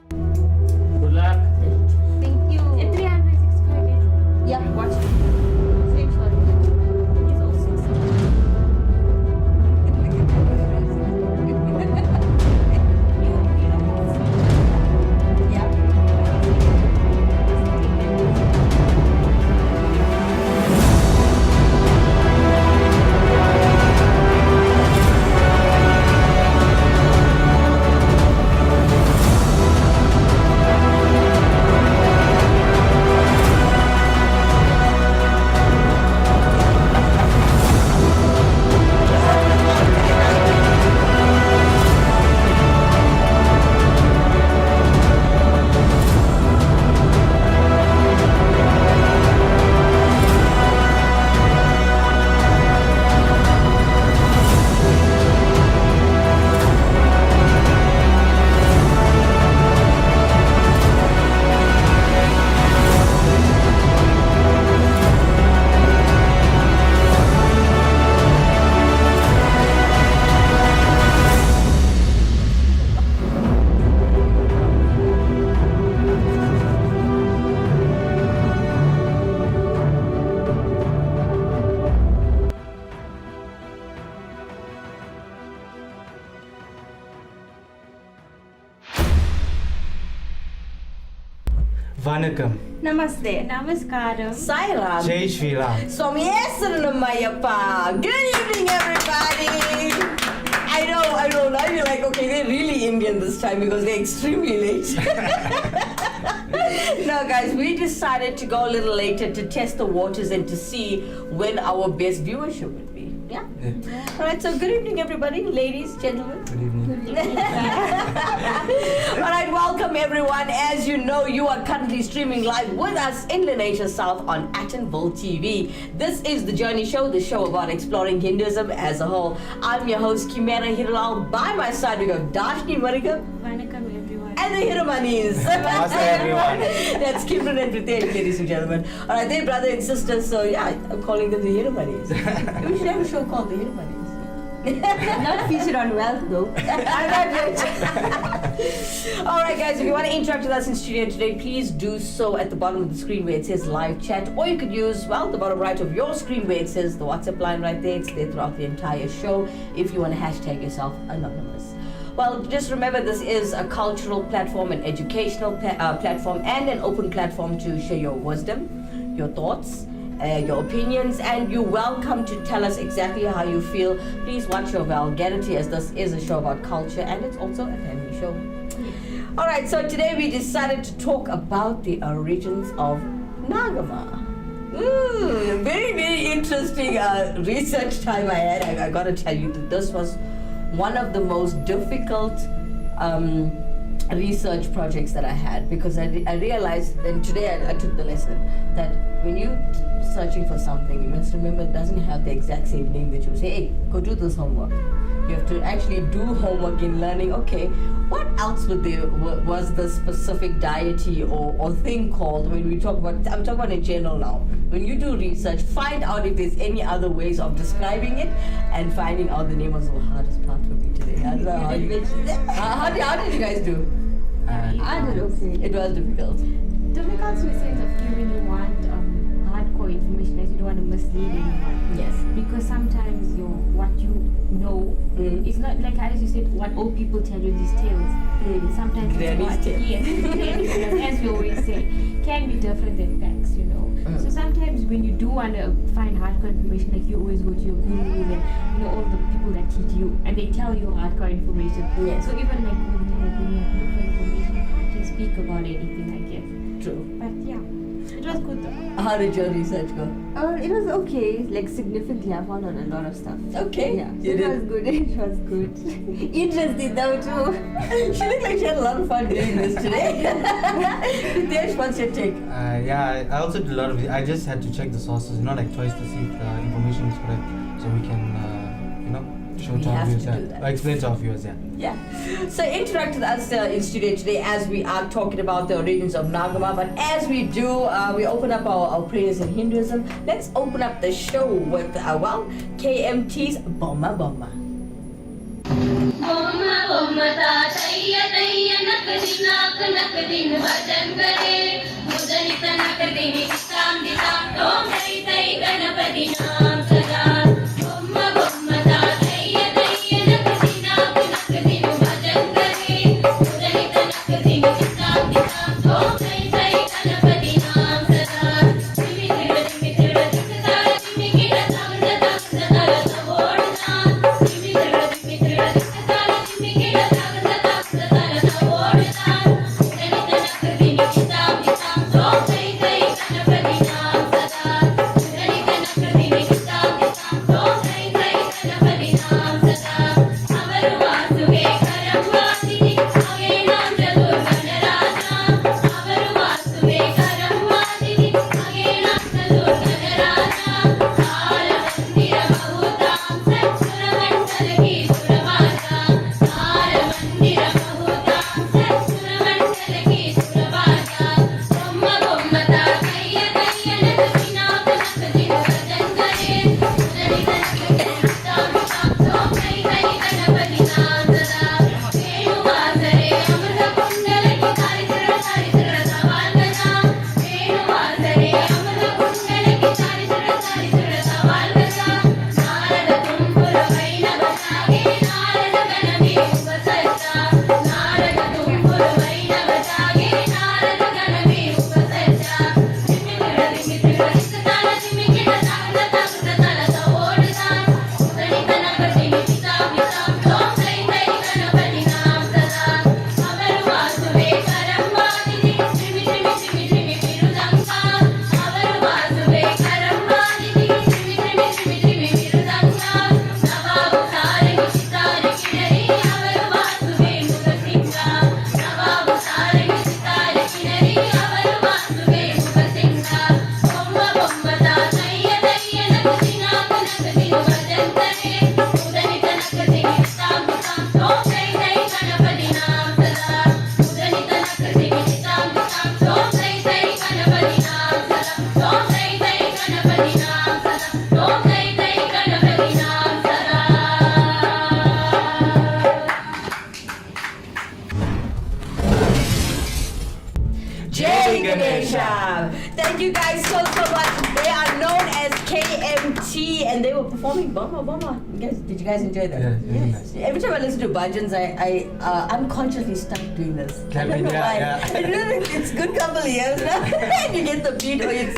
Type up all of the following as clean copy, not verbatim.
Good luck. Thank you. In 365 days. Yeah, watch. Same story. He's also Yeah. Vanakkam. Namaste. Namaskaram. Sairam. Jai Shri Ram. Swamyesaranammayappa. Good evening, everybody. I know. Now you're like, okay, they're really Indian this time because they're extremely late. No, guys, we decided to go a little later to test the waters and to see when our best viewership would be. Yeah? All right, so good evening, everybody, ladies, gentlemen. Good evening. All right, welcome everyone. As you know, you are currently streaming live with us in Lenasia South on Attenville TV. This is the Journey Show, the show about exploring Hinduism as a whole. I'm your host, Kimera Heeralal. By my side, we got Dashnee, Manikam, Manikam, everyone. and the Hiramoneys. Namaste, everyone. That's Kimera and Pritesh, ladies and gentlemen. All right, they're brother and sister, so yeah, I'm calling them the Hiramoneys. We should have a show called the Hiramoneys. Not featured on Wealth though. I'm not rich. Alright guys, if you want to interact with us in studio today, please do so at the bottom of the screen where it says live chat, or you could use, well, the bottom right of your screen where it says the WhatsApp line right there. It's there throughout the entire show if you want to hashtag yourself anonymous. Well, just remember this is a cultural platform, an educational platform, and an open platform to share your wisdom, your thoughts, your opinions, and you're welcome to tell us exactly how you feel. Please watch your vulgarity, as this is a show about culture and it's also a family show. Alright, so today we decided to talk about the origins of Nagamma. Very, very interesting research time I had. I gotta tell you that this was one of the most difficult research projects that I had, because I realized, and today I took the lesson, that when you searching for something, you must remember it doesn't have the exact same name that you say, hey, go do this homework. You have to actually do homework in learning, okay, what else was the specific deity or thing called when we talk about, I'm talking about in general now. When you do research, find out if there's any other ways of describing it, and finding out the name was the hardest part for me today. I don't know how you how did you guys do? I did okay. It was difficult. Difficult to a sense of when you want hardcore information, as you don't want to mislead anyone. Yes. Because sometimes what you know is not like, as you said, what old people tell you, these tales. Sometimes Granny's it's what, tales. yes, as we always say, can be different than facts, you know. So sometimes when you do want to find hardcore information, like you always go to your gurus and all the people that teach you, and they tell you hardcore information. Yes. So even like when you have for information, you can't just speak about anything, I guess. True. But yeah, it was good though. How did your research go? It was okay, like significantly I found out a lot of stuff. Okay. Yeah, You it did. was good, it was good. Interesting though too. She looked like she had a lot of fun doing this today. Pritesh, what's your take? Yeah, I also did a lot of it. I just had to check the sources, like twice to see if the information is correct, so we can, show We to our have viewers. to do that. Explain to our viewers, yeah. Yeah. So interact with us in studio today as we are talking about the origins of Nagamma. But as we do, we open up our prayers in Hinduism. Let's open up the show with, KMT's Bomma Bomma. Bomma bomma ta tayya tayya nak din bhajan kare mudanita nak din sam disam tom tai tai ganapati naam sada bomma bomma ta tayya tayya nak din bhajan kare mudanita nak din sam disam tom tai tai ganapati naam sada timi tira tara timi kira tara tara savodna timi tira tara timi kira tara tara savodna mudanita nak din sam disam tom tai tai ganapati naam sada mudanita nak din sam disam tom tai tai ganapati naam sada avaru vaasuge karamvadini age naam jalurganaraja avaru vaasuge karamvadini age naam jalurganaraja kalamandira bahutam satsuramantalaki suravasa kalamandira bahutam satsuramantalaki suravasa bomma bomma ta tayya tayya nakadina nakadina bhajankare mudanita nakadina sam sam tom tai tai ganapati naam sada venu vasare amruta kundalaki tarisara tarisara savalgana venu vasare amruta kundalaki tarisara tarisara savalgana narada tumpura vainavasage narada ganami upasarta narada tumpura vainavasage narada ganami upasarta dimitra tala dimikita tala tala savodna mudanita nakadini sam sam tom tai tai ganapati naam sada avaru vaasuge karamvadini trimi trimi trimi trimi virudanga avaru vaasuge karamvadini trimi trimi trimi trimi virudanga navabu saragi sitare kinari avaru vaasuge mugasinga navabu saragi sitare kinari avaru vaasuge mugasinga bomma bomma ta tayya tayya nakadina nakadina bhajankare mudanita nakadini sam sam tom tai tai ganapati naam sada mudanita nakadini sam sam tom tai tai ganapati naam sada tom tai tai ganapati naam sada tom tai tai ganapati naam sada Jai Ganesha! Thank you guys so much. They are known as KMT and they were performing Bomma Bomma. Did you guys enjoy that? Yeah, really nice. Every time I listen to bhajans, I unconsciously start doing this. I don't know why. It's good couple years now. And you get the beat or it's...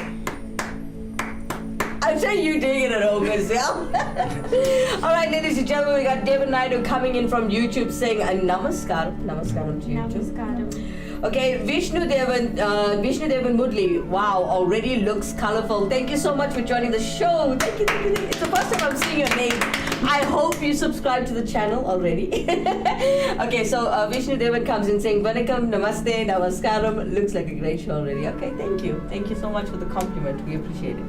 I'm sure you're doing it at home as well. Alright, ladies and gentlemen, we got Devin Naidu coming in from YouTube saying a namaskaram. Namaskaram to YouTube. Namaskaram. Okay, Vishnu Devan Mudli. Wow, already looks colorful. Thank you so much for joining the show. Thank you. It's the first time I'm seeing your name. I hope you subscribe to the channel already. Okay, so Vishnu Devan comes in saying Manikam, Namaste, Namaskaram. Looks like a great show already. Okay, thank you. Thank you so much for the compliment. We appreciate it.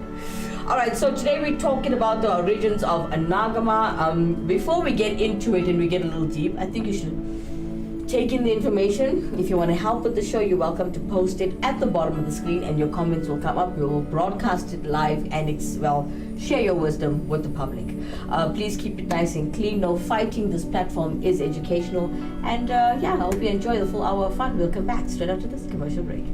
Alright, so today we're talking about the origins of Nagamma. Before we get into it and we get a little deep, I think you should take in the information. If you want to help with the show, you're welcome to post it at the bottom of the screen and your comments will come up. We will broadcast it live and share your wisdom with the public. Please keep it nice and clean. No fighting. This platform is educational. And I hope you enjoy the full hour of fun. We'll come back straight after this commercial break.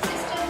Sister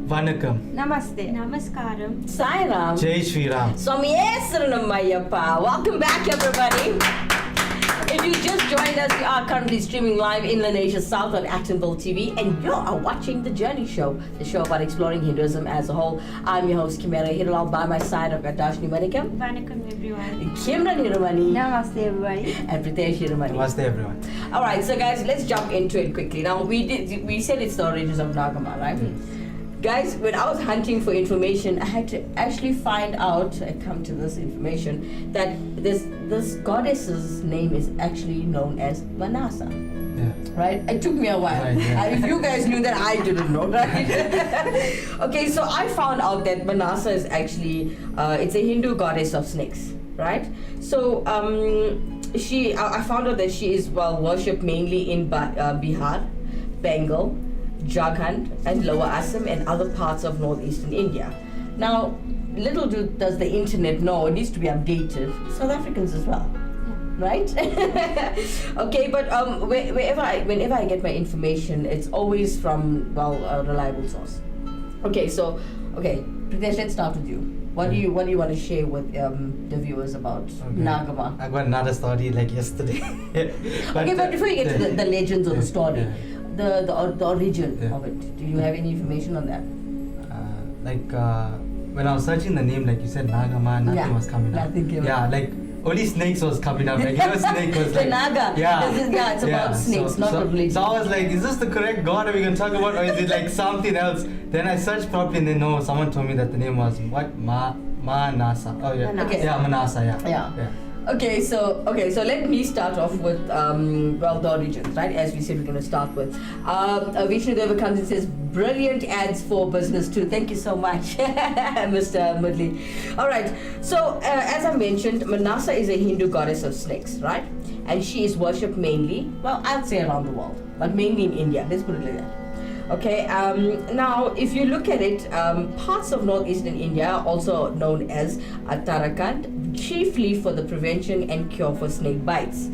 Vanakkam. Namaste. Namaskaram. Sairam. Jai Shri Ram. Swamiyesaranammayappa. Welcome back, everybody. If you just joined us, we are currently streaming live in Indonesia South on Actonville TV, and you are watching The Journey Show, the show about exploring Hinduism as a whole. I'm your host, Kimera. Heeralal. By my side, I've got Dashnee, Manikam, Manikam, everyone. Kimera, Hiramoney, Namaste, everybody. and Pritesh, Hiramoney. Namaste everyone. All right, so guys, let's jump into it quickly. Now, we said it's the origins of Nagamma, right? Guys, when I was hunting for information, I had to actually find out, I come to this information, that this goddess's name is actually known as Manasa. Yeah. Right? It took me a while. Right, yeah. If you guys knew that, I didn't know, right? Okay, so I found out that Manasa is actually, it's a Hindu goddess of snakes, right? So, I found out that she is, worshipped mainly in Bihar, Bengal, Jharkhand and Lower Assam and other parts of northeastern India. Now, little does the internet know, it needs to be updated, South Africans as well. Right? Okay, but whenever I get my information, it's always from a reliable source. Okay, Pritesh, let's start with you. What do you want to share with the viewers about Nagamma? I got another story like yesterday. But before you get to the legends of the story, yeah. the origin Yeah. of it, do you have any information on that? When I was searching the name, like you said, Nagamma, nothing was coming up. Nothing came Yeah, up. like only snakes was coming up. Like snake was The like Naga. Yeah, It's about snakes, not about religion. So I was like, is this the correct god are we gonna talk about, or is it like something else? Then I searched properly, and then no, someone told me that the name was what Manasa. Oh yeah, Manasa. yeah, Manasa. Yeah. Okay, so let me start off with the origins, right? As we said, we're going to start with Vishnu Deva comes and says, brilliant ads for business too. Thank you so much, Mr. Mudley. All right, so as I mentioned, Manasa is a Hindu goddess of snakes, right? And she is worshipped mainly, I'd say around the world, but mainly in India. Let's put it like that. Okay, now if you look at it, parts of northeastern India are also known as Uttarakhand, chiefly for the prevention and cure for snake bites.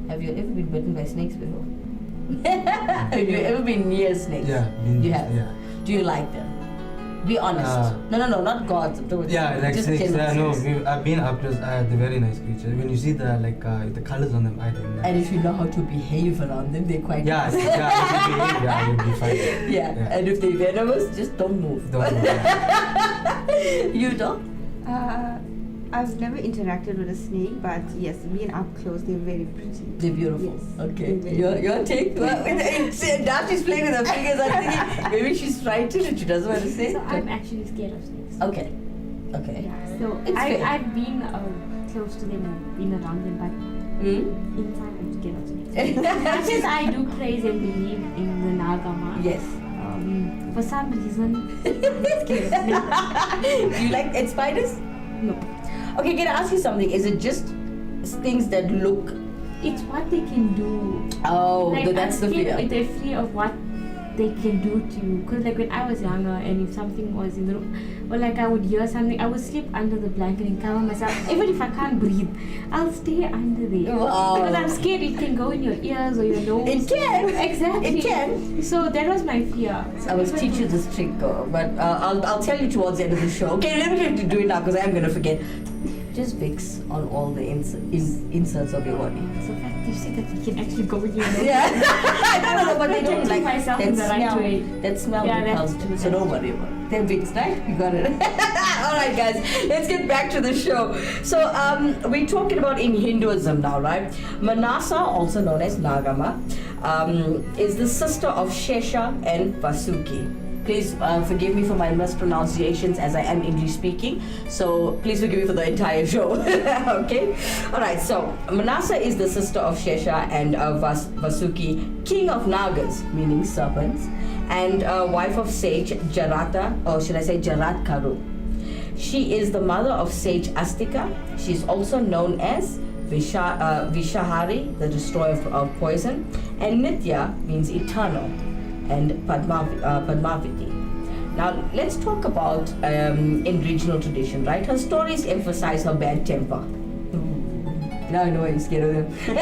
Have you ever been bitten by snakes before? Have you ever been near snakes? Yeah. You have? Yeah. Do you like them? Be honest. No, not gods. Yeah, like just snakes. general snakes. I've been up close. They're very nice creatures. When you see the colors on them, I think. And if you know how to behave around them, they're quite nice. You'll be fine. Yeah, and if they're venomous, just don't move. Don't move. You don't? I've never interacted with a snake, but yes, being up close, they're very pretty. They're beautiful. Yes. Okay. They're very Your take? Darcy's playing with her fingers. I'm thinking maybe she's frightened and she doesn't want to say. So I'm actually scared of snakes. Okay. Yeah, so It's fair. I've been close to them, I've been around them, but inside I'm scared of snakes. Much as I do praise and believe in the Nagamma, Yes. for some reason I'm scared of snakes. Do you like spiders? No. Okay, can I ask you something? Is it just things that look? It's what they can do. Oh, Like, that's the I'm fear. scared, they're fear of what they can do to you. Because like when I was younger and if something was in the room, or like I would hear something, I would sleep under the blanket and cover myself. Even if I can't breathe, I'll stay under there. Wow. Because I'm scared it can go in your ears or your nose. It can. Exactly. It can. So that was my fear. So I must teach you this trick, but I'll tell you towards the end of the show. Okay, let me do it now because I'm gonna forget. Just Vicks on all the inserts of your body. So fact you said that it can actually go in your nose. Yeah. no, but they don't Protecting like myself that in the right smell. way. That smell Yeah, repels that's true, so don't that's worry about it. They're Vicks, right? You got it. Alright guys, let's get back to the show. So we're talking about in Hinduism now, right? Manasa, also known as Nagamma, is the sister of Shesha and Vasuki. Please forgive me for my mispronunciations as I am English speaking. So please forgive me for the entire show. Okay? Alright, so Manasa is the sister of Shesha and Vasuki, king of Nagas, meaning serpents, and wife of sage Jarata, or should I say Jaratkaru. She is the mother of sage Astika. She is also known as Vishahari, the destroyer of poison, and Nitya means eternal, and Padmavati. Now let's talk about in regional tradition, right? Her stories emphasize her bad temper. Now I know why you're scared of them.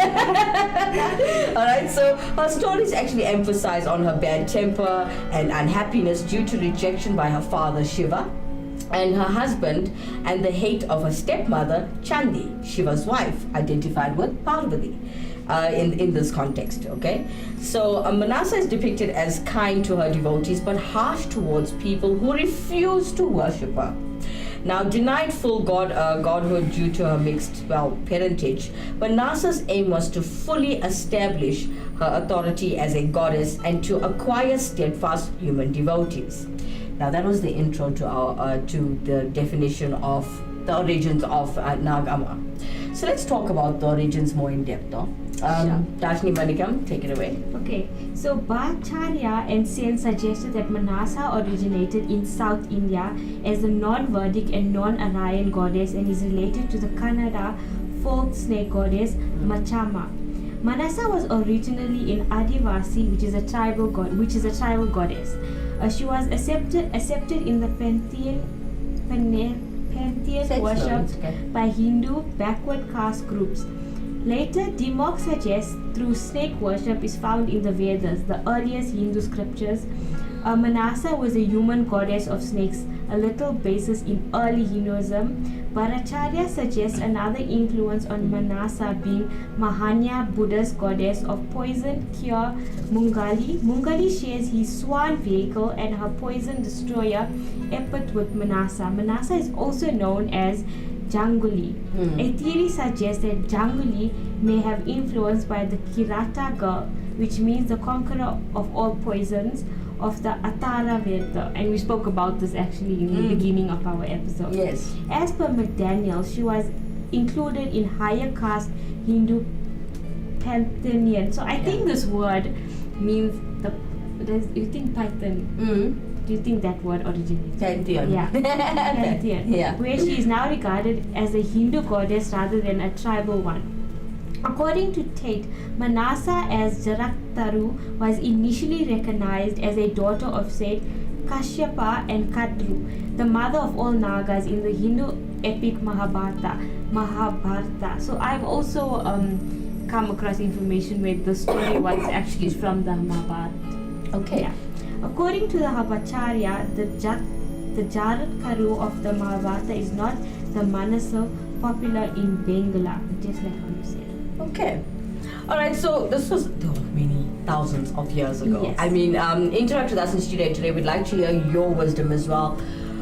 Alright, so her stories actually emphasize on her bad temper and unhappiness due to rejection by her father Shiva and her husband, and the hate of her stepmother Chandi, Shiva's wife, identified with Parvati. In this context, okay? So Manasa is depicted as kind to her devotees but harsh towards people who refuse to worship her. Now, denied full godhood due to her mixed, parentage, Manasa's aim was to fully establish her authority as a goddess and to acquire steadfast human devotees. Now, that was the intro to our to the definition of the origins of Nagamma. So let's talk about the origins more in depth, though. Dashnee, Manikam, take it away. Okay, so Bhattacharya and Sen suggested that Manasa originated in South India as a non-Vedic and non-Aryan goddess and is related to the Kannada folk snake goddess Machama. Manasa was originally in Adivasi, which is a tribal goddess. She was accepted in the pantheon worshipped by Hindu backward caste groups. Later, Dimok suggests through snake worship is found in the Vedas, the earliest Hindu scriptures. Manasa was a human goddess of snakes, a little basis in early Hinduism. Bhattacharya suggests another influence on Manasa being Mahanya, Buddha's goddess of poison cure, Mungali. Mungali shares his swan vehicle and her poison destroyer epithet with Manasa. Manasa is also known as Janguli. A theory suggests that Janguli may have influenced by the Kirata girl, which means the conqueror of all poisons of the Atara Veda, and we spoke about this actually in the beginning of our episode. Yes. As per McDaniel, she was included in higher caste Hindu pantheon. So I think this word means you think Python. Do you think that word originated? Pantheon. Yeah. Pantheon. Yeah. Where she is now regarded as a Hindu goddess rather than a tribal one. According to Tate, Manasa as Jaraktaru was initially recognized as a daughter of Saint Kashyapa and Kadru, the mother of all Nagas in the Hindu epic Mahabharata. So I've also come across information where the story was actually from the Mahabharata. Okay. Yeah. According to the Bhattacharya, the Jaratkaru of the Mahabharata is not the Manasa popular in Bengala, just like how you said. Okay. Alright, so this was many thousands of years ago. Yes. I mean, interact with us in studio today. We'd like to hear your wisdom as well.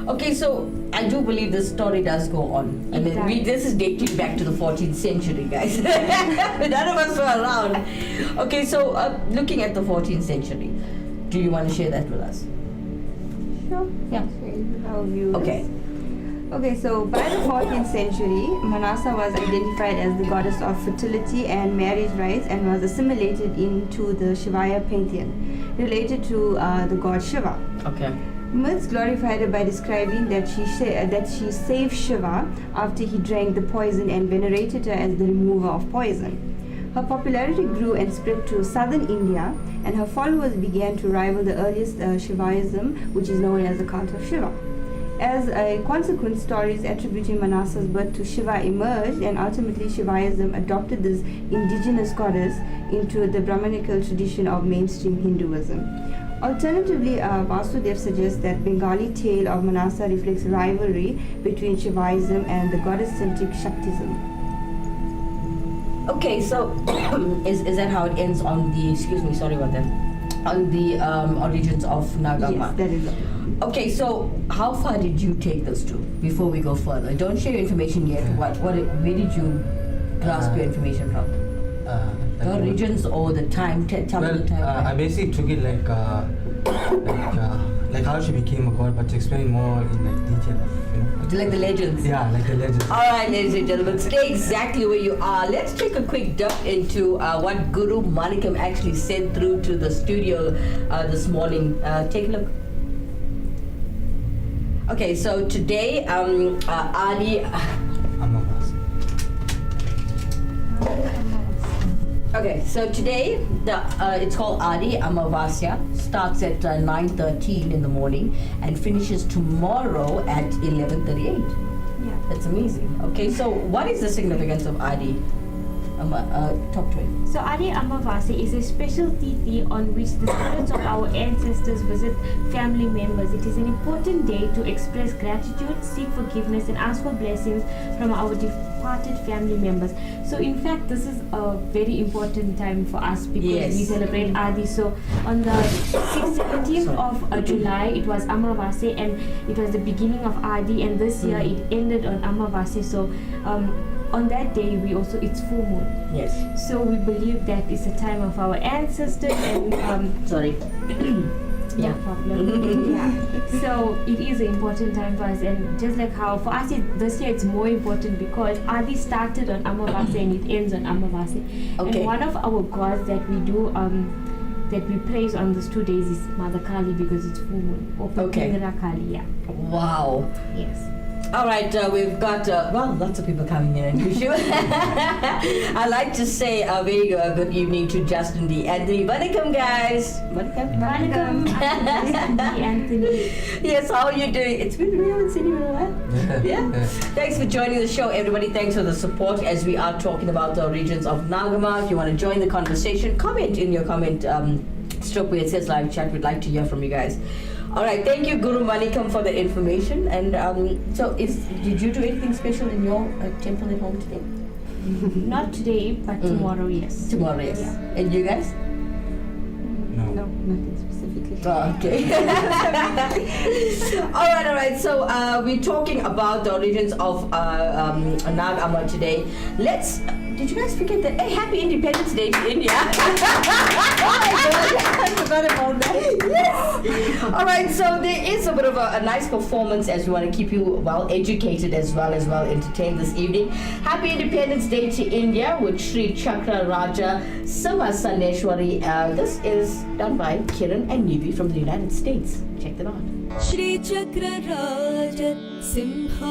Okay, so I do believe this story does go on. I mean, this is dating back to the 14th century, guys. None of us were around. Okay, so looking at the 14th century, do you want to share that with us? Sure. Yeah. Our viewers. Okay. Okay, so by the 14th century, Manasa was identified as the goddess of fertility and marriage rights and was assimilated into the Shivaya pantheon, related to the god Shiva. Okay. Myths glorified her by describing that she saved Shiva after he drank the poison and venerated her as the remover of poison. Her popularity grew and spread to southern India, and her followers began to rival the earliest Shivaism, which is known as the cult of Shiva. As a consequence, stories attributing Manasa's birth to Shiva emerged, and ultimately Shivaism adopted this indigenous goddess into the Brahmanical tradition of mainstream Hinduism. Alternatively, Vasudev suggests that Bengali tale of Manasa reflects rivalry between Shivaism and the goddess-centric Shaktism. Okay, so is that how it ends on the, excuse me, sorry about that, on the origins of Nagamma? Yes, that is it. Okay, so how far did you take this to before we go further? Don't share your information yet. Where did you grasp your information from? The origins or the time? Tell me the time. I basically took it like how she became a god, but to explain more in detail. Like the legends. Yeah, like the legends. Alright, ladies and gentlemen, stay exactly where you are. Let's take a quick dump into what Guru Manikam actually sent through to the studio this morning. Take a look. Okay, so today, Adi. Okay, so today it's called Adi Amavasya. Starts at 9:13 in the morning and finishes tomorrow at 11:38. Yeah. That's amazing. Okay, so what is the significance of Adi? Talk to him. So Adi Amavasi is a special tithi on which the spirits of our ancestors visit family members. It is an important day to express gratitude, seek forgiveness and ask for blessings from our departed family members. So in fact this is a very important time for us because Yes. we celebrate Adi. So on the 17th of July it was Amavasi and it was the beginning of Adi, and this year it ended on Amavasi. So on that day we also, it's full moon. Yes. So we believe that it's a time of our ancestors and Sorry. no problem. Yeah. So it is an important time for us, and just like how for us this year it's more important because Adi started on Amavasi and it ends on Amavasi. Okay. And one of our gods that we do that we praise on these 2 days is Mother Kali because it's full moon. Or Okay. Kimera Kali, yeah. Wow. Yes. All right, we've got lots of people coming in and wish you. I'd like to say a very good evening to Justin D. Anthony. Manikam, guys. Manikam. Manikam. Anthony. Yes, how are you doing? It's been, we haven't seen you in a while. Yeah. Thanks for joining the show, everybody. Thanks for the support as we are talking about the regions of Nagamma. If you want to join the conversation, comment in your comment stroke where it says live chat. We'd like to hear from you guys. All right, thank you, Guru Manikam, for the information. And so, did you do anything special in your temple at home today? Not today, but tomorrow, yes. Tomorrow, yes. Yeah. And you guys? No, nothing specifically. Oh, okay. all right. So we're talking about the origins of Nagamma today. Did you guys forget that? Hey, happy Independence Day to India! Oh my God, I forgot about that. Yes. All right. So there is a bit of a nice performance as we want to keep you well educated as well entertained this evening. Happy Independence Day to India with Sri Chakra Raja Simhasaneshwari. This is done by Kiran and Nidhi from the United States. Check them out. Shri Chakraraj Simhasaneshwari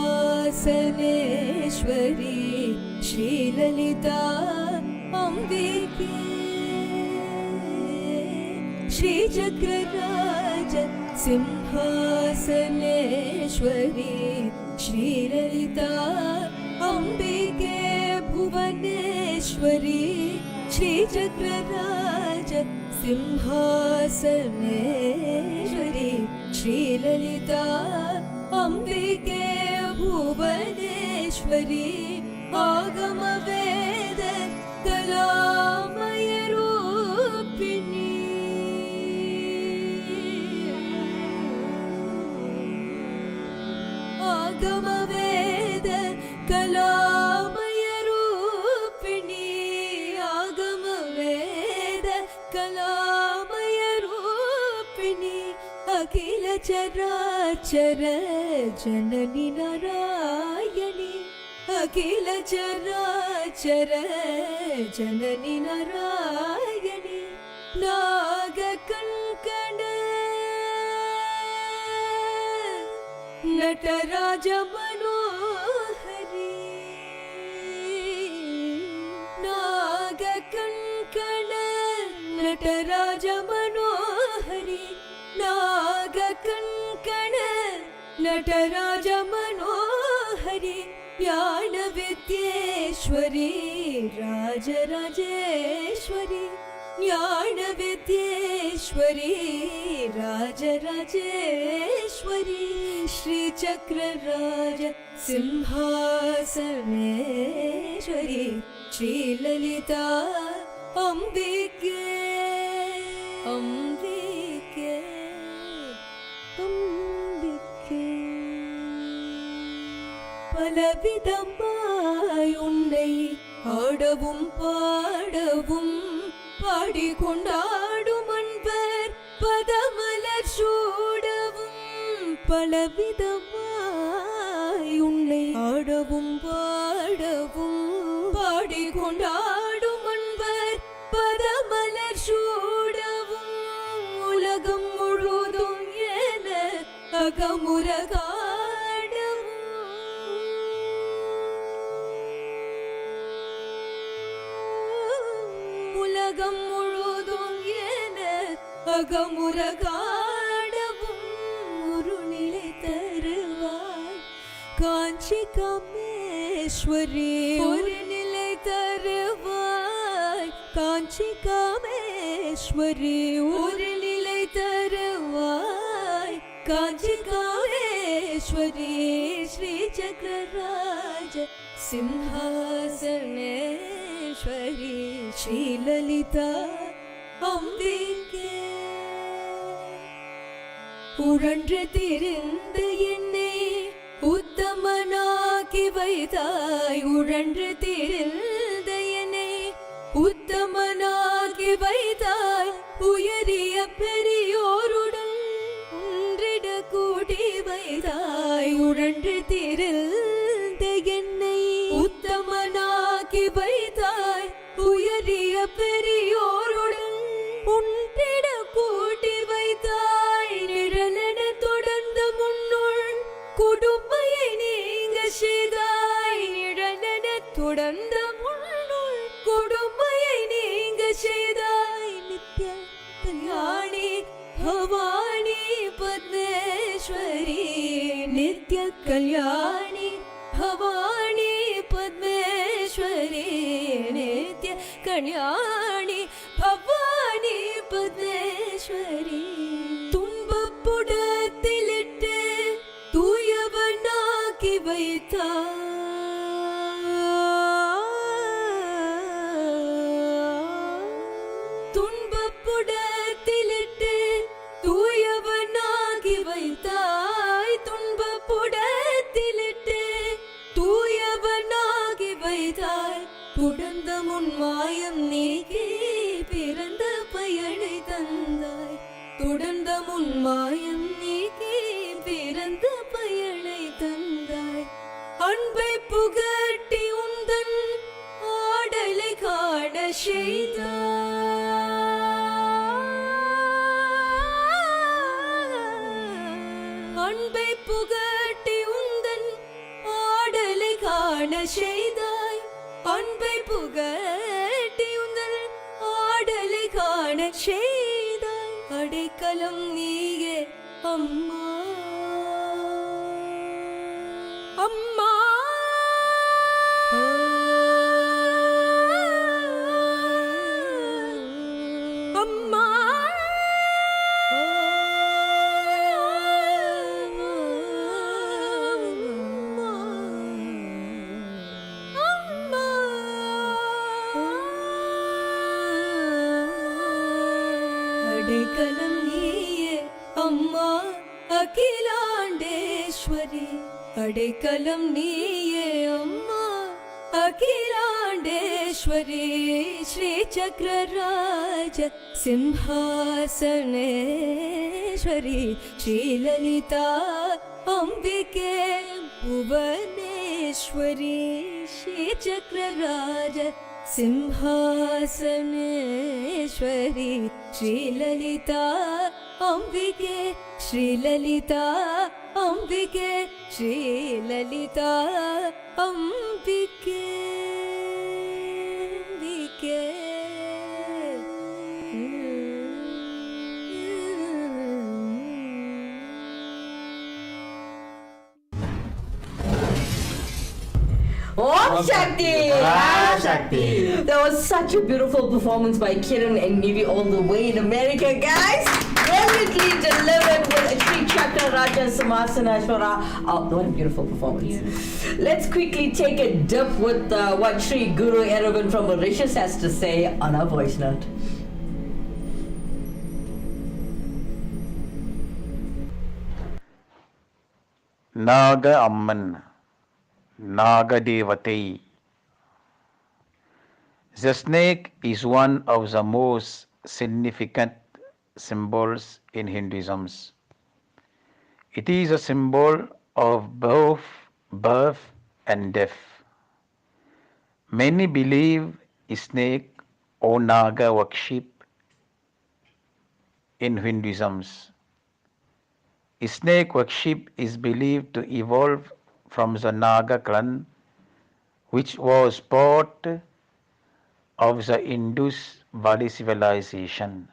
श्रीललिता अम्बिके Shri Chakraraj Simhasaneshwari श्रीललिता अम्बिके Bhuvaneshwari Shri Chakraraj Simhasaneshwari श्रीललिता अम्बिके Bhuvaneshwari आगम वेद कलामय रूपिणी आगम वेद कलामय रूपिणी आगम वेद कलामय रूपिणी अखिल चराचर जननी नारायणी अखिल चराचर जननी नारायणी नागकङ्कण नटराज मनोहरी नागकङ्कण नटराज मनोहरी नागकङ्कण नटराज मनोहरी ज्ञान विद्येश्वरी राजराजेश्वरी ज्ञान विद्येश्वरी राजराजेश्वरी श्री चक्रराज सिंहासनेश्वरी श्रीललिता अम्बिके अम्बिके अम्बिके பலவிதமாய் உன்னை ஆடவும் பாடவும் பாடிக்கொண்டாடும் அன்பர் பதமலர் சூடவும் பலவிதமாய் உன்னை ஆடவும் பாடவும் பாடிக்கொண்டாடும் அன்பர் பதமலர் சூடவும் உலகம் முழுதும் என அகமுரகா உலகம் முழுதும் என அகமுரகாடவும் ஒரு நிலை தருவாய் காஞ்சி காமேஸ்வரி ஒரு நிலை தருவாய் காஞ்சி காமேஸ்வரி ஒரு நிலை தருவாய் காஞ்சி காமேஸ்வரி ஸ்ரீ சக்கரராஜ சிம்ஹாசனேஸ்வரி ஸ்ரீலலிதா அம்பிகே உழன்று திரிந்த என்னை உத்தமனாக்கி வைத்தாய் உழன்று திரிந்த என்னை உத்தமனாக்கி வைத்தாய் உயரிய பெரியோருடன் ஒன்றிட கூட்டி வைத்தாய் உழன்று திரிந்த என்னை உத்தமனாக்கி வைத்தாய் உயரிய பெரியோருடன் ஒன்றிட கூட்டி வைத்தாய் நிழலென தொடர்ந்த முன்னுள் கொடுமையை நீங்க செய்தாய் நிழலென தொடர்ந்த முன்னுள் கொடுமையை நீங்க செய்தாய் நித்ய கல்யாணி பவானி பத்மேஸ்வரி நித்ய கல்யாணி பவானி பத்மேஸ்வரி நித்ய கல்யாணி பவானி பத்மேஸ்வரி துன்பப்புடத்திலிட்டு தூயவனாக்கி வைத்தாய் துன்பப்புடத்திலிட்டு தூயவனாக்கி வைத்தாய் துன்பப்புடத்திலிட்டு தூயவனாகி வைத்தாய் துடர்ந்த முன் மாயம் நீக்கி பிறந்த பயனை தந்தாய் துடர்ந்த முன் மாயம் நீக்கி பிறந்த பயனை தந்தாய் அன்பை புகட்டி உந்தன் ஆடலை காண செய்தாய் அன்பை புகட்டி உந்தன் ஆடலை காண செய்தாய் அன்பை புகட்டி உந்தன் ஆடலை காண செய்தாய் அடைக்கலம் நீயே அம்மா அம்மா அம்மா அடைக்கலம் நீயே அம்மா அகிலாண்டேஸ்வரி அடைக்கலம் நீயே அம்மா அகிலாண்டேஸ்வரி ஸ்ரீ சக்கரராஜ சிம்ஹாசனேஸ்வரி ஸ்ரீலலிதா அம்பிகே புவனேஸ்வரி ஸ்ரீ சக்கரராஜ सिंहासनेश्वरी श्रीललिता अंबिके श्रीललिता अंबिके श्रीललिता अंबिके अंबिके Om Shakti! Om Shakti! That was such a beautiful performance by Kiran and Nivi all the way in America, guys. Brilliantly delivered with Sri Chakra Raja Simhasaneshwara. Oh, what a beautiful performance. Let's quickly take a dip with what Sri Guru Eravan from Mauritius has to say on our voice note. Naga Amman, Naga Devate. The snake is one of the most significant symbols in Hinduism. It is a symbol of both birth and death. Many believe snake or Naga worship in Hinduism. Snake worship is believed to evolve from the Naga clan, which was part of the Indus Valley civilization.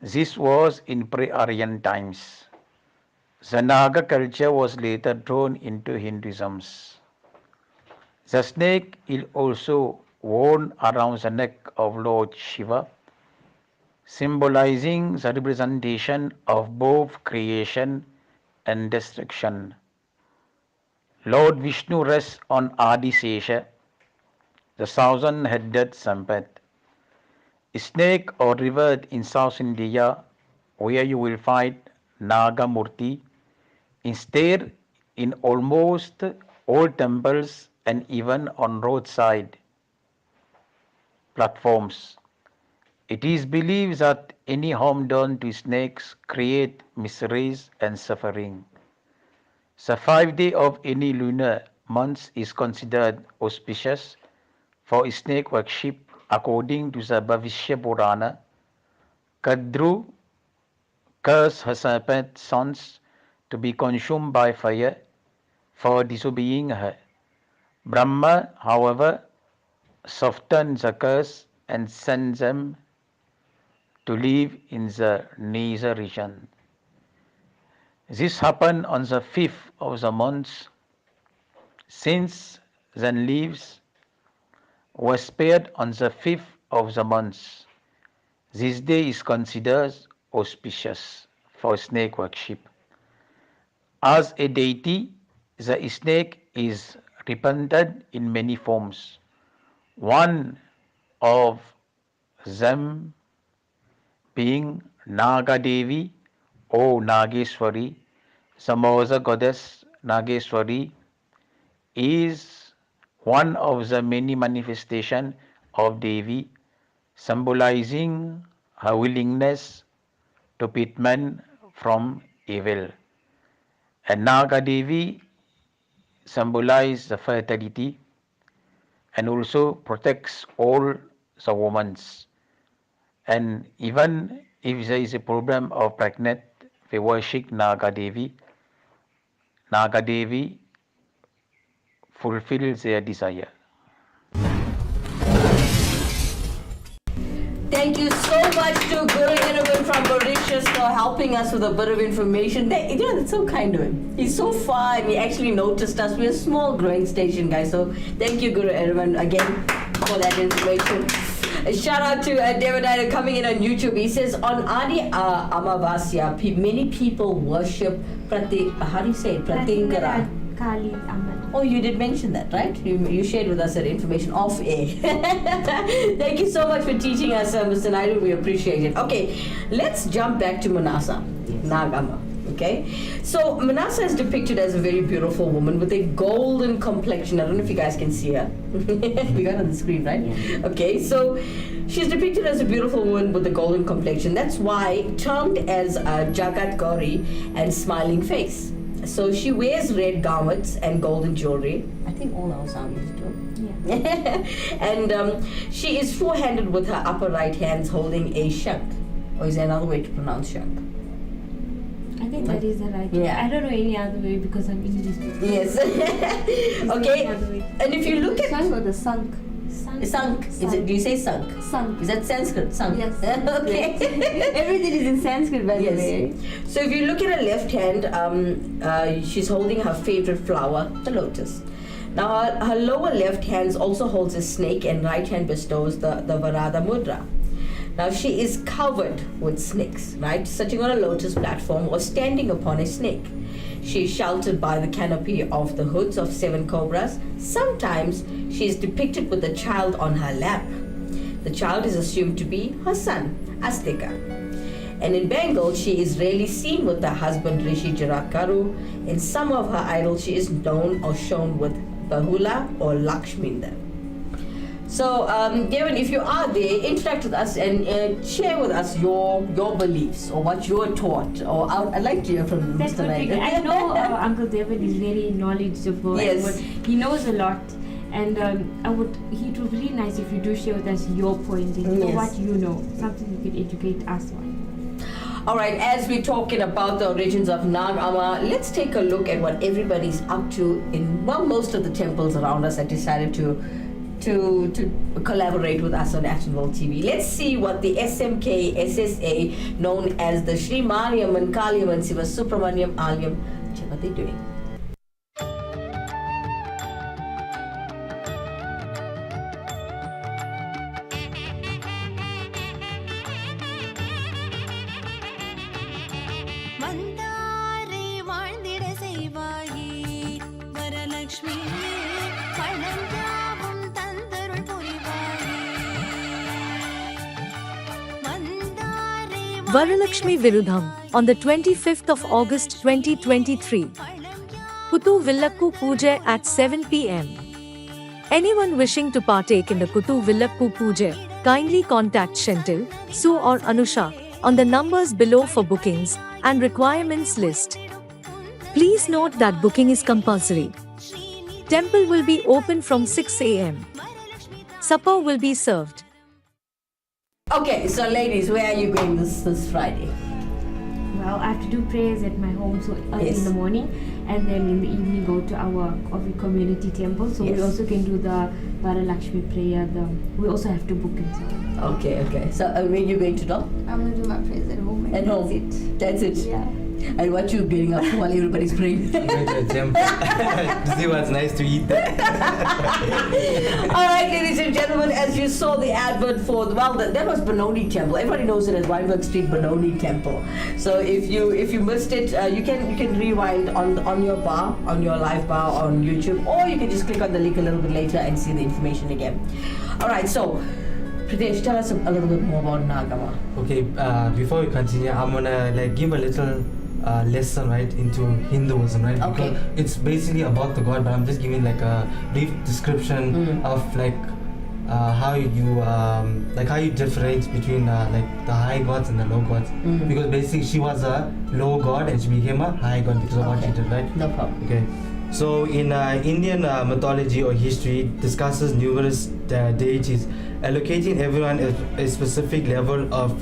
This was in pre-Aryan times. The Naga culture was later drawn into Hinduism. The snake is also worn around the neck of Lord Shiva, symbolizing the representation of both creation and destruction. Lord Vishnu rests on Adisesha, the thousand-headed Sampat, snake or revered in South India, where you will find Nagamurti, instead in almost all temples and even on roadside platforms. It is believed that any harm done to snakes create miseries and suffering. The 5 day of any lunar month is considered auspicious for snake worship according to the Bhavishya Purana. Kadru cursed her serpent sons to be consumed by fire for disobeying her. Brahma, however, softened the curse and sent them to live in the Nisa region. This happened on the 5th of the month. Since then leaves were spared on the 5th of the month. This day is considered auspicious for snake worship. As a deity, the snake is represented in many forms. One of them being Nagadevi or Nageswari, the mother goddess Nageswari is one of the many manifestations of Devi, symbolizing her willingness to pit men from evil. And Nagadevi symbolizes the fertility and also protects all the women. And even if there is a problem of pregnant, we worship Nagadevi. Nagadevi fulfills their desire. Thank you so much to Guru Hiramoney from Mauritius for helping us with a bit of information. That's so kind of him. He's so far and he actually noticed us. We're a small growing station, guys. So thank you, Guru Hiramoney, again for that information. A shout out to Devadaya coming in on YouTube. He says, on Adi Amavasya, many people worship how do you say it? Pratinkara. Kali Amman. Oh, you did mention that, right? You shared with us that information off air. Thank you so much for teaching us, Mr. Naidu. We appreciate it. Okay, let's jump back to Manasa, Nagamma. Okay, so Manasa is depicted as a very beautiful woman with a golden complexion. I don't know if you guys can see her. We got it on the screen, right? Yeah. Okay, so she's depicted as a beautiful woman with a golden complexion. That's why termed as Jagat Gauri and smiling face. So she wears red garments and golden jewelry. I think all our samis do. Yeah. And she is four-handed with her upper right hands holding a shank. Or is there another way to pronounce shank? I think that is the right way. Yeah. I don't know any other way because I'm English. Yes. Okay. And if you look at Sunk or the sunk? sunk, is it? Do you say sunk? Sunk. Is that Sanskrit? Sunk. Yes. Okay. Everything is in Sanskrit, by the Yes. way. So if you look at her left hand, she's holding her favorite flower, the lotus. Now her lower left hand also holds a snake and right hand bestows the Varada Mudra. Now she is covered with snakes, right? Sitting on a lotus platform or standing upon a snake. She is sheltered by the canopy of the hoods of 7 cobras. Sometimes she is depicted with a child on her lap. The child is assumed to be her son, Astika. And in Bengal, she is rarely seen with her husband Rishi Jarakaru. In some of her idols, she is known or shown with Bahula or Lakshminda. So, Devin, if you are there, interact with us and share with us your beliefs or what you're taught. Or I'd like to hear from That Mr. would be Naik. good. I know Uncle David is very knowledgeable. Yes. And he knows a lot. And it would be really nice if you do share with us your point of view, Yes. what you know, something you could educate us on. Alright, as we're talking about the origins of Nagamma, let's take a look at what everybody's up to in, well, most of the temples around us that decided to collaborate with us on National TV. Let's see what the SMK SSA, known as the Sri Mariam and Kalyam and Siva Subramaniam Alyam, check what they're doing. Varalakshmi Virudham, on the 25th of August 2023. Kuttu Villakku Puja at 7 p.m. Anyone wishing to partake in the Kuttu Villakku Puja, kindly contact Shentil, Sue or Anusha on the numbers below for bookings and requirements list. Please note that booking is compulsory. Temple will be open from 6 a.m. Supper will be served. Okay, so ladies, where are you going this Friday? Well, I have to do prayers at my home, so early in the morning, and then in the evening go to our community temple. So we also can do the Varalakshmi prayer. We also have to book it. So. Okay. So where are you going to do? I'm going to do my prayers at home. At home? That's it? Yeah. And what you getting up to while everybody's praying? I'm going to the temple to see what's nice to eat there. Alright, ladies and gentlemen, as you saw the advert for, that was Benoni Temple. Everybody knows it as Weinberg Street Benoni Temple. So if you missed it, you can rewind on your bar, on your live bar on YouTube, or you can just click on the link a little bit later and see the information again. Alright, so Pritesh, tell us a little bit more about Nagamma. Okay, before we continue, I'm gonna give a little lesson into Hinduism, right? Okay. Because it's basically about the God, but I'm just giving a brief description of how you differentiate between the high gods and the low gods. Because basically she was a low god and she became a high god because of what she did, right? No problem. Okay. So in Indian mythology or history, it discusses numerous deities, allocating everyone a specific level of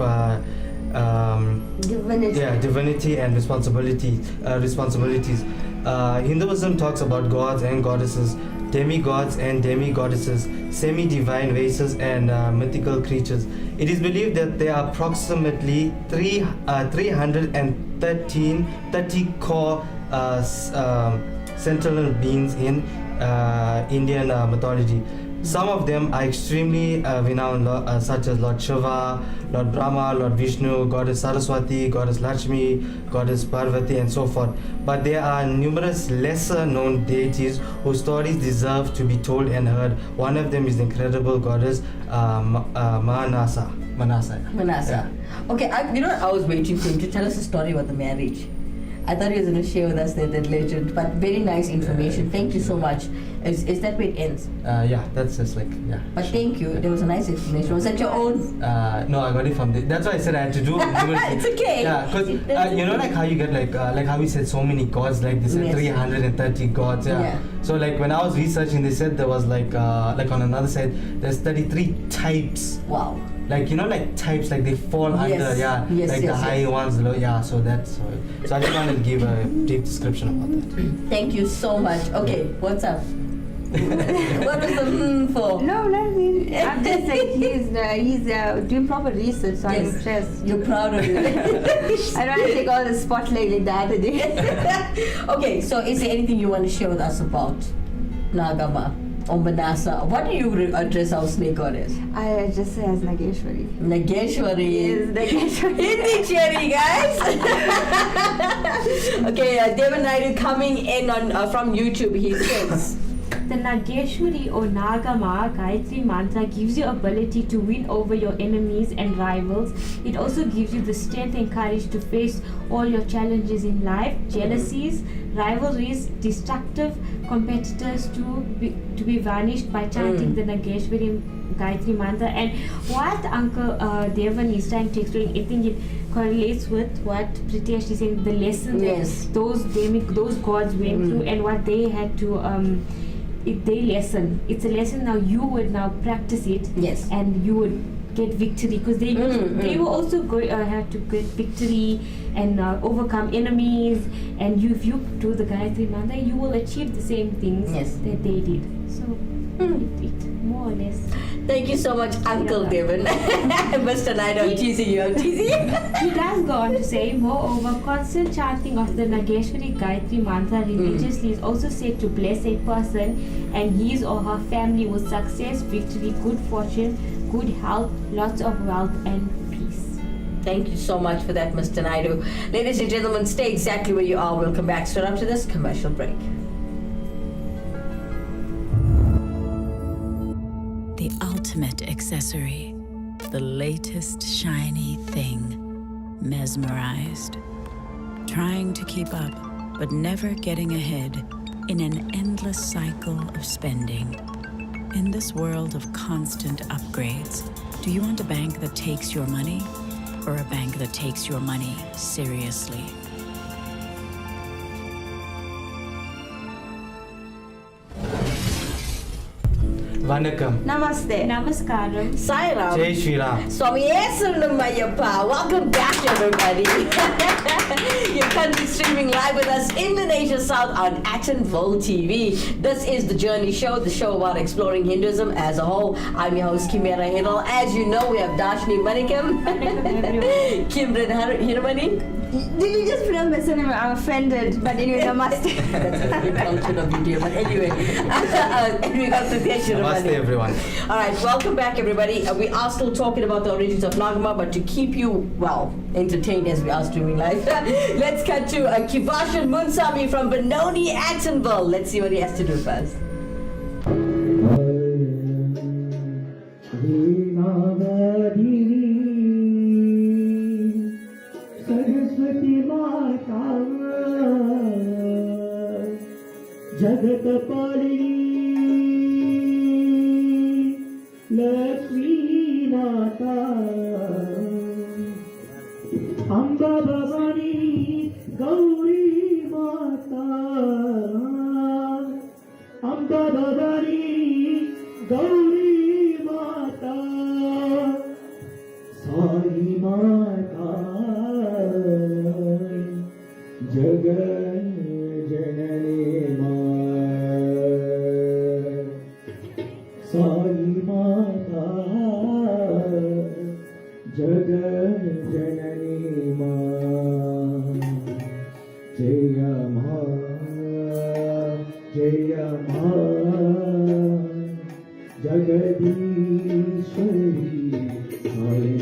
divinity and responsibilities. Hinduism talks about gods and goddesses, demigods and demigoddesses, semi-divine races and mythical creatures. It is believed that there are approximately 330 core sentinel beings in Indian mythology. Some of them are extremely renowned, such as Lord Shiva, Lord Brahma, Lord Vishnu, Goddess Saraswati, Goddess Lakshmi, Goddess Parvati, and so forth. But there are numerous lesser known deities whose stories deserve to be told and heard. One of them is the incredible goddess Manasa. Manasa. Okay, I was waiting for him to tell us a story about the marriage. I thought he was going to share with us that legend, but very nice information. Thank you so much. Is that where it ends? Yeah, that's just But thank you. There was a nice information. Was that your own? No, I got it from that's why I said I had to do It's okay. Yeah, because how you get how we said so many gods, they said 330 gods. Yeah. So when I was researching, they said there was on another side there's 33 types. Wow. Types they fall under the high ones, low. So that's so I just wanted to give a brief description about that. Thank you so much. Okay, what's up? What was the for? No, nothing. I'm just he's doing proper research, so I'm impressed. You're proud of it. I don't want to take all the spotlight like the other day. Okay, so is there anything you want to share with us about Nagamma or Manasa? What do you address our snake goddess? I just say as Nageshwari. Nageshwari. Yes, Nageshwari. Hindi cherry, guys. Okay, Devan Naidu coming in on from YouTube. He says. The Nageshwari or Nagamma Gayatri mantra gives you ability to win over your enemies and rivals. It also gives you the strength and courage to face all your challenges in life, jealousies, rivalries, destructive competitors to be vanished by chanting the Nageshwari Gayatri mantra. And what Uncle Devan is trying to explain, I think it correlates with what Pritesh is saying, the lesson that those gods went through and what they had to they lesson. It's a lesson now. You would now practice it, and you would get victory because they will also have to get victory and overcome enemies. And if you do the Gayatri mantra, you will achieve the same things that they did. So it more or less. Thank you so much, Uncle Devan. Mr. Naidu, I'm teasing you. He does go on to say, moreover, constant chanting of the Nageshwari Gayatri mantra religiously is also said to bless a person and his or her family with success, victory, good fortune, good health, lots of wealth and peace. Thank you so much for that, Mr. Naidu. Ladies and gentlemen, stay exactly where you are. We'll come back straight after this commercial break. The ultimate accessory, the latest shiny thing, mesmerized, trying to keep up, but never getting ahead in an endless cycle of spending. In this world of constant upgrades, do you want a bank that takes your money or a bank that takes your money seriously? Manikam. Namaste. Namaskaram. Sairam. Jai Shri Ram. Swami Mayappa. Welcome back, everybody. You're currently streaming live with us in the Nation South on Actonville TV. This is the Journey Show, the show about exploring Hinduism as a whole. I'm your host, Kimera Heeralal. As you know, we have Dashnee Manikam, Kimera Hiramoney. Did you just pronounce my surname? I'm offended, but anyway, namaste. That's a good culture of video, but anyway. And we got Pritesh Namaste Hiramoney. everyone. All right, welcome back, everybody. We are still talking about the origins of Nagamma, but to keep you, well, entertained as we are streaming live, let's cut to Kivashan Munsami from Benoni, Actonville. Let's see what he has to do first. जगत पालिनी लक्ष्मी माता अम्बा भवानी गौरी माता अम्बा भवानी गौरी माता साई माता जगत जननी साई माता जगत जननी जय मा जगदीश्वरी साई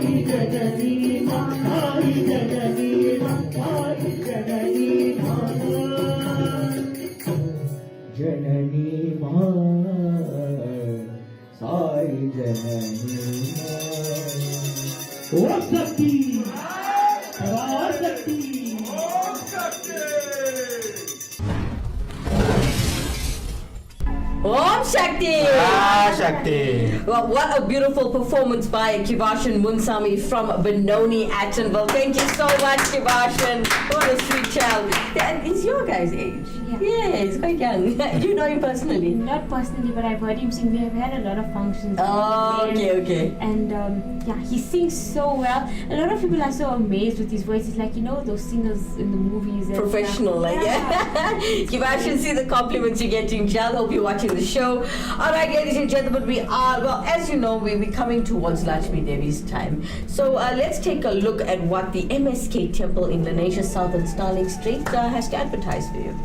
जननी मां साई जननी मां ओम शक्ति पराशक्ति Om Shakti! Shakti. Well, what a beautiful performance by Kivashan Munsami from Benoni, Actonville. Thank you so much, Kivashan. What a sweet child. Yeah, he's your guy's age. Yeah, he's quite young. Do you know him personally? Not personally, but I've heard him sing. We have had a lot of functions. Oh, with him. okay. And yeah, he sings so well. A lot of people are so amazed with his voice. It's like, you know, those singers in the movies. And Professional, like, yeah. Kivashan, see the compliments you're getting, Jal. Hope you're watching the show. All right, ladies and gentlemen, we are, well, as you know, we're coming towards Lakshmi Devi's time. So let's take a look at what the MSK Temple in Lenasia South and Starling Street has to advertise for you.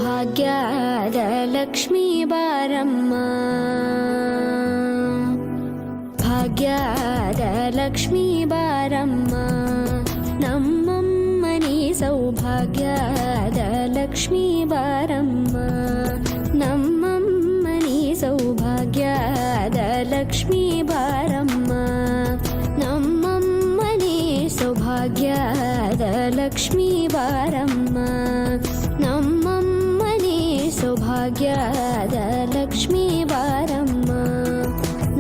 ಭಾಗ್ಯದ ಲಕ್ಷ್ಮೀ ಬಾರಮ್ಮ ಭಾಗ್ಯದ ಲಕ್ಷ್ಮೀ ಬಾರಮ್ಮ ನಮ್ಮಮ್ಮನಿ ಸೌಭಾಗ್ಯದ ಲಕ್ಷ್ಮೀ ಬಾರಮ್ಮ ನಮ್ಮಮ್ಮನಿ ಸೌಭಾಗ್ಯದ ಲಕ್ಷ್ಮೀ ಬಾರಮ್ಮ ನಮ್ಮಮ್ಮನಿ ಸೌಭಾಗ್ಯದ ಲಕ್ಷ್ಮೀ ಬಾರಮ್ಮ ನಮ್ಮಮ್ಮನಿ ಸೌಭಾಗ್ಯದ ಲಕ್ಷ್ಮೀ ಬಾರಮ್ಮ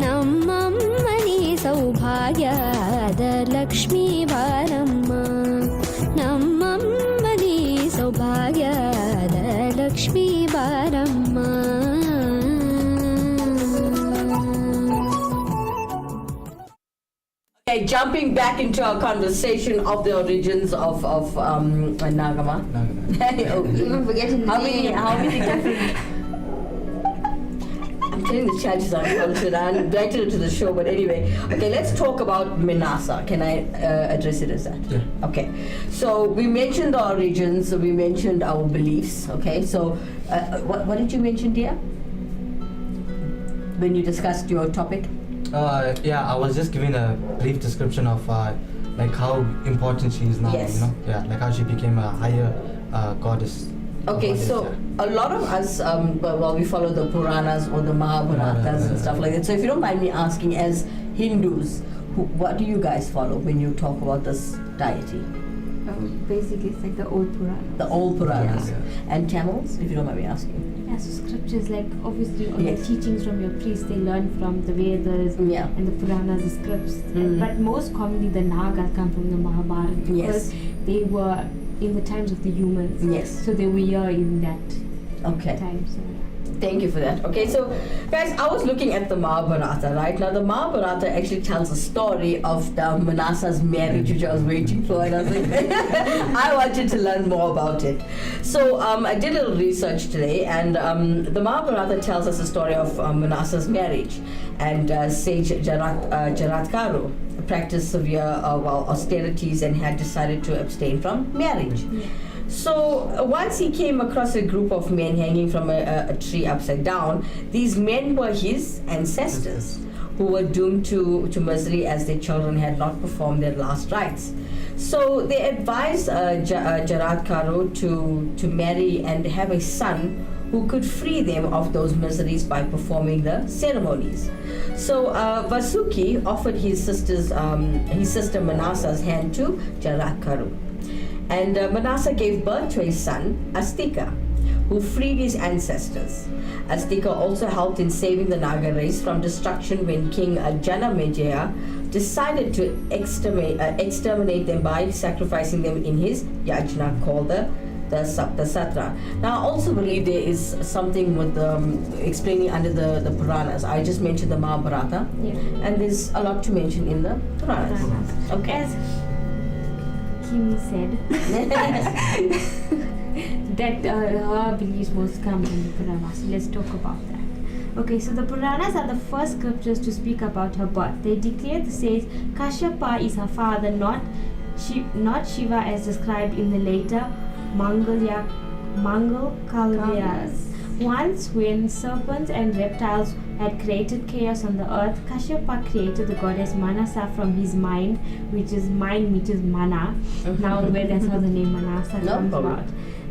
ನಮ್ಮಮ್ಮನಿ ಸೌಭಾಗ್ಯದ ಲಕ್ಷ್ಮೀ ಬಾರಮ್ಮ ನಮ್ಮಮ್ಮನಿ ಸೌಭಾಗ್ಯದ ಲಕ್ಷ್ಮೀ ಬಾರಮ್ಮ. Okay, jumping back into our conversation of the origins of Nagamma. Oh, Even forgetting the name. how many different... I'm telling the chances I'm cultured. I'm invited to the show, but anyway. Okay, let's talk about Manasa. Can I address it as that? Yeah. Okay. So we mentioned the origins. We mentioned our beliefs. Okay. So what did you mention, dear? When you discussed your topic? Yeah, I was just giving a brief description of like how important she is now. Yes. You know, yeah, like how she became a higher goddess. Okay, so a lot of us, well, we follow the Puranas or the Mahabharatas and stuff like that. So if you don't mind me asking, as Hindus, what do you guys follow when you talk about this deity? Basically, it's like the old Purana. The old Puranas. Yeah. And Tamils, if you don't mind me asking. Yeah, so scriptures, like obviously all Yes. the teachings from your priests, they learn from the Vedas Yeah. and the Puranas, the scripts. Mhm. But most commonly the Nagas come from the Mahabharata because Yes. they were in the times of the humans. Yes. So they were here in that Okay. time. So yeah. Thank you for that. Okay, so guys, I was looking at the Mahabharata, right? Now, the Mahabharata actually tells a story of the Manasa's marriage, which I was waiting for, and I was like, I wanted to learn more about it. So, I did a little research today, and the Mahabharata tells us the story of Manasa's marriage, and sage Jaratkaru practiced severe austerities and had decided to abstain from marriage. So once he came across a group of men hanging from a tree upside down, these men were his ancestors who were doomed to misery as their children had not performed their last rites. So they advised Jaratkaru to marry and have a son who could free them of those miseries by performing the ceremonies. So Vasuki offered his sister Manasa's hand to Jaratkaru. And Manasa gave birth to a son, Astika, who freed his ancestors. Astika also helped in saving the Naga race from destruction when King Janamejaya decided to exterminate them by sacrificing them in his yajna called the Saptasatra. Now, I also believe there is something with explaining under the Puranas. I just mentioned the Mahabharata, Yeah. and there's a lot to mention in the Puranas. Okay. As Kimi said, that her beliefs most come from the Puranas. So let's talk about that. Okay, so the Puranas are the first scriptures to speak about her birth. They declare the sage Kashyapa is her father, not Shiva as described in the later Mangal Kalyas. Once, when serpents and reptiles had created chaos on the earth, Kashyapa created the goddess Manasa from his mind, which is mana. Now, where that's how the name Manasa comes about.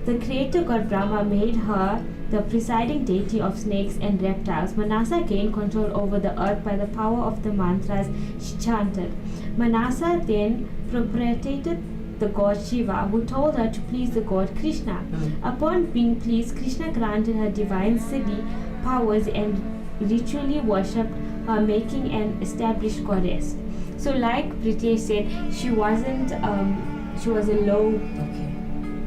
The creator god Brahma made her the presiding deity of snakes and reptiles. Manasa gained control over the earth by the power of the mantras she chanted. Manasa then propitiated the god Shiva, who told her to please the god Krishna. Upon being pleased, Krishna granted her divine siddhi powers and ritually worshipped her, making an established goddess. So, like Pritesh said, she was a low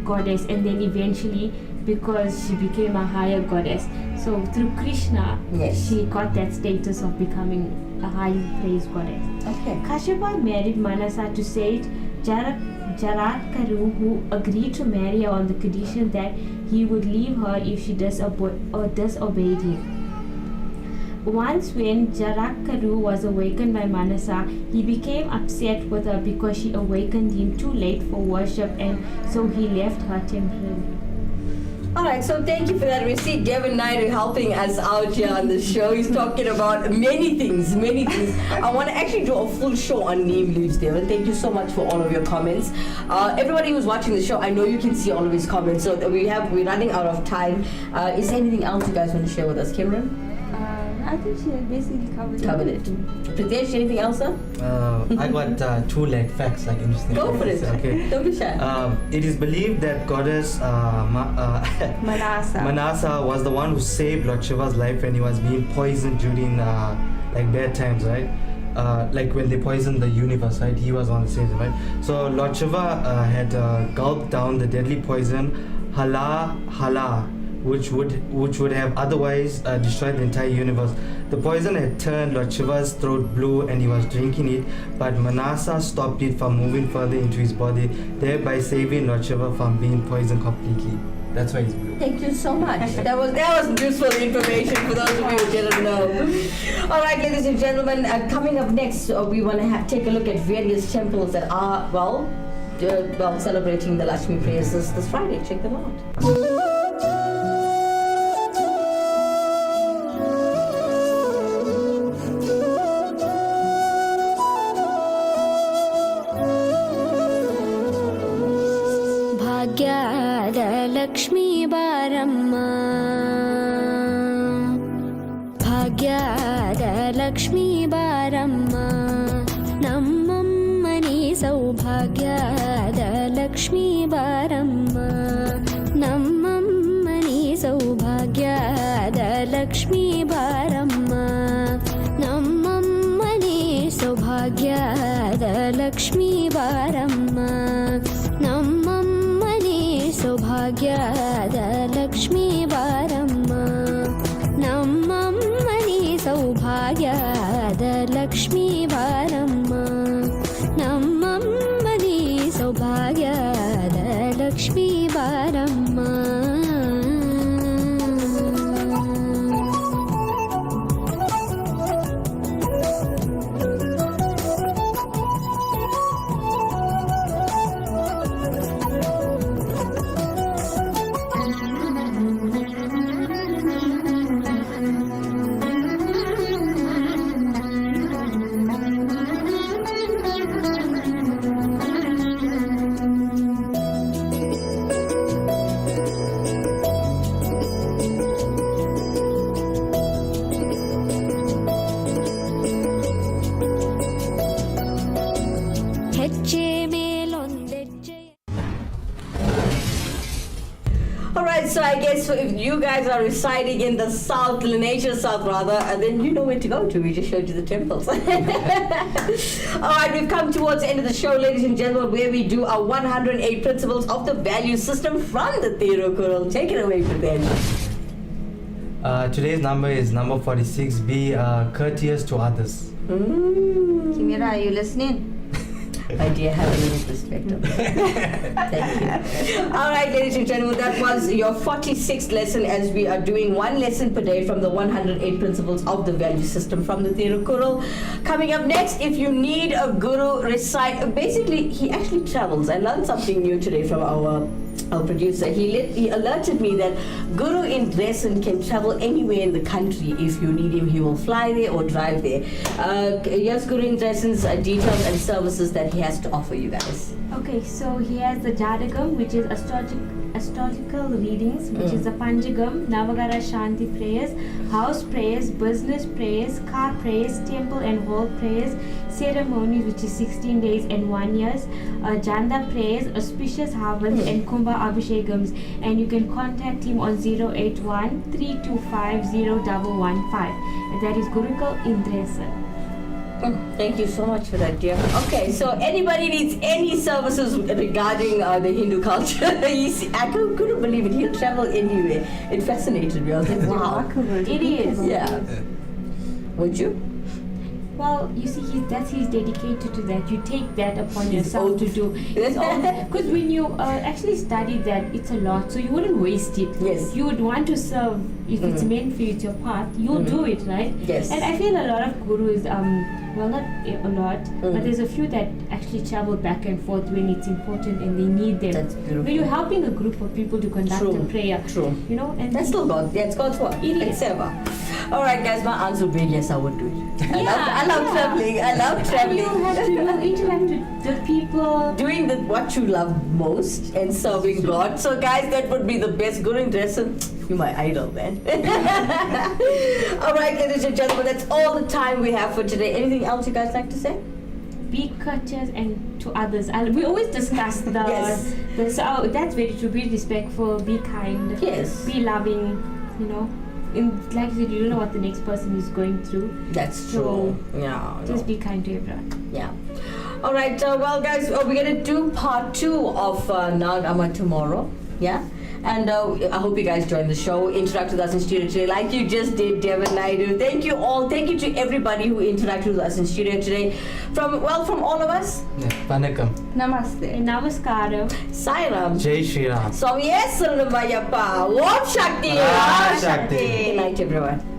goddess, and then eventually, because she became a higher goddess, so through Krishna, she got that status of becoming a high praised goddess. Okay. Kashyapa married Manasa to sage Jaratkaru, who agreed to marry her on the condition that he would leave her if she disobeyed him. Once, when Jaratkaru was awakened by Manasa, he became upset with her because she awakened him too late for worship, and so he left her temporarily. Alright, so thank you for that. We see Devin Naidoo helping us out here on the show. He's talking about many things. I want to actually do a full show on name leaves, Devin. Thank you so much for all of your comments. Everybody who's watching the show, I know you can see all of his comments, so we're running out of time. Is there anything else you guys want to share with us, Kimera? I think she basically covered it. Pritesh, anything else, sir? I got two facts, interesting. Go for it. Okay. Don't be shy. It is believed that goddess Manasa was the one who saved Lord Shiva's life when he was being poisoned during bad times, right? Like when they poisoned the universe, right? He was on the same, right? So Lord Shiva had gulped down the deadly poison Hala, which would have otherwise destroyed the entire universe. The poison had turned Lord Shiva's throat blue and he was drinking it, but Manasa stopped it from moving further into his body, thereby saving Lord Shiva from being poisoned completely. That's why he's blue. Thank you so much. That was useful information for those of you who didn't know. All right, ladies and gentlemen, coming up next, we want to take a look at various temples that are celebrating the Lakshmi prayers this Friday. Check them out. Lakshmi बारम्मा भाग्याद Lakshmi बारम्मा नम्मनी सौभाग्याद Lakshmi बारम्मा नम्मनी सौभाग्याद Lakshmi बारम्मा नम्मनी सौभाग्याद Lakshmi बारम्मा सौभाग्याद Lakshmi बारम्मा नम्मनी सौभाग्याद Lakshmi बारम्मा नम्मनी सौभाग्याद Lakshmi बारम्मा So I guess if you guys are residing in the south, Lenasia South rather, then you know where to go to. We just showed you the temples. Alright, we've come towards the end of the show, ladies and gentlemen, where we do our 108 principles of the value system from the Thirukural. Take it away, Pritesh. Today's number is number 46. Be courteous to others. Kimera, are you listening? My dear, have a little respect of that. Thank you. All right, ladies and gentlemen, that was your 46th lesson, as we are doing one lesson per day from the 108 principles of the value system from the Tirukkural. Coming up next, if you need a guru, recite. Basically, he actually travels. I learned something new today from our producer. He alerted me that Guru in Dresden can travel anywhere in the country. If you need him, he will fly there or drive there. Yes, Guru in Dresden's details and services that he has to offer you guys. Okay, so he has the Jadagam, which is astrological readings, which is the Panjagam, Navagara Shanti prayers, house prayers, business prayers, car prayers, temple and hall prayers, ceremonies, which is 16 days and 1 year, Janda prayers, auspicious harvest, and Kumbha Abhishekams. And you can contact him on 081 325 0115. And that is Gurukul in Dresden. Thank you so much for that, dear. Okay, so anybody needs any services regarding the Hindu culture, I couldn't believe it. He'll travel anywhere. It fascinated me. I was like, wow. It is. Yeah. Would you? Well, you see, he's dedicated to that. You take that upon yourself to do. Because when you actually study that, it's a lot, so you wouldn't waste it. Yes. You would want to serve. If it's meant for you, it's your path, you'll do it, right? Yes. And I feel a lot of gurus, well, not a lot, but there's a few that actually travel back and forth when it's important and they need them. That's beautiful. When you're helping a group of people to conduct a prayer. True. You know, and That's still God. Yeah, it's God's work. It is. It's ever. All right, guys, my answer would be yes, I would do it. I love traveling. I love And traveling. you have to interact with the people. Doing what you love most and serving God. So, guys, that would be the best. Guru in Dresden, you're my idol, man. All right, ladies and gentlemen, that's all the time we have for today. Anything else you guys like to say? Be courteous and to others. We always discuss the. Yes. So that's very true. Be respectful. Be kind. Yes. Be loving. You know. Like you said, you don't know what the next person is going through. That's So, true. Yeah. Just be kind to everyone. Yeah. All right. Well, guys, we're going to do part 2 of Nagamma tomorrow. Yeah. And I hope you guys join the show. Interact with us in studio today like you just did, Devin Naidu. Thank you all. Thank you to everybody who interacted with us in studio today. From all of us. Yeah, Manikam. Namaste. Namaskaram. Sairam. Jai Shri Ram. Swami Saranam Ayappa. Om Shakti. Om Shakti. Good night, everyone.